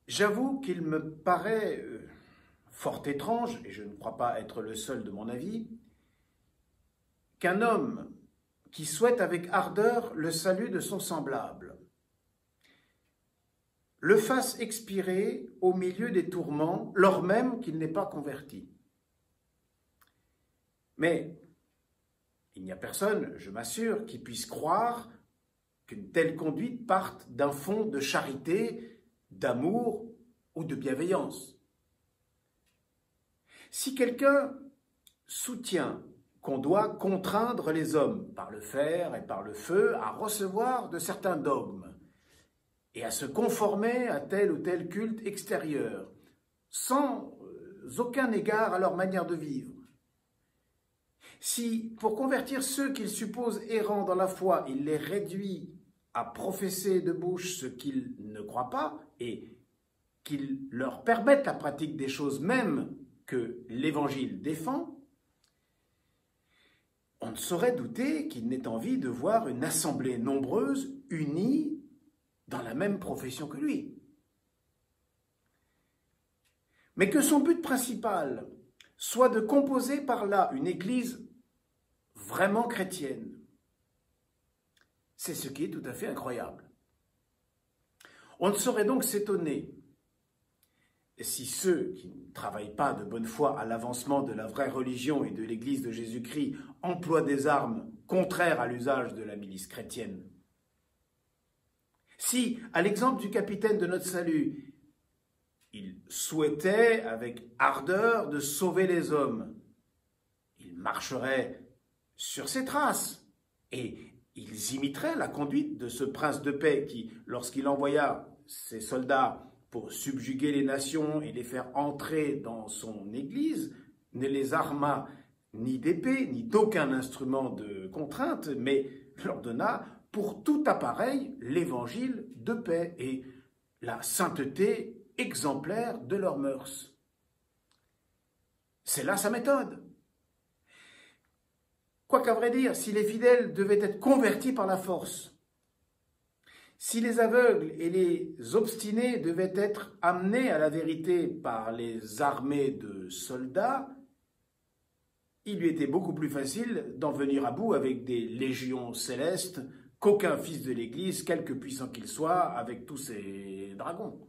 J'avoue qu'il me paraît fort étrange, et je ne crois pas être le seul de mon avis, qu'un homme qui souhaite avec ardeur le salut de son semblable le fasse expirer au milieu des tourments, lors même qu'il n'est pas converti. Mais il n'y a personne, je m'assure, qui puisse croire qu'une telle conduite parte d'un fond de charité, d'amour ou de bienveillance. Si quelqu'un soutient qu'on doit contraindre les hommes par le fer et par le feu à recevoir de certains dogmes et à se conformer à tel ou tel culte extérieur, sans aucun égard à leur manière de vivre, si, pour convertir ceux qu'il suppose errants dans la foi, il les réduit à professer de bouche ce qu'ils ne croient pas et qu'il leur permette la pratique des choses mêmes que l'Évangile défend, on ne saurait douter qu'il n'ait envie de voir une assemblée nombreuse, unie, dans la même profession que lui. Mais que son but principal soit de composer par là une Église vraiment chrétienne, c'est ce qui est tout à fait incroyable. On ne saurait donc s'étonner si ceux qui ne travaillent pas de bonne foi à l'avancement de la vraie religion et de l'Église de Jésus-Christ emploient des armes contraires à l'usage de la milice chrétienne. Si, à l'exemple du capitaine de notre salut, il souhaitait avec ardeur de sauver les hommes, il marcherait sur ses traces et ils imiteraient la conduite de ce prince de paix qui, lorsqu'il envoya ses soldats pour subjuguer les nations et les faire entrer dans son église, ne les arma ni d'épée, ni d'aucun instrument de contrainte, mais leur donna pour tout appareil l'évangile de paix et la sainteté exemplaire de leurs mœurs. C'est là sa méthode. Quoiqu'à vrai dire, si les fidèles devaient être convertis par la force, si les aveugles et les obstinés devaient être amenés à la vérité par les armées de soldats, il lui était beaucoup plus facile d'en venir à bout avec des légions célestes qu'aucun fils de l'Église, quelque puissant qu'il soit, avec tous ses dragons.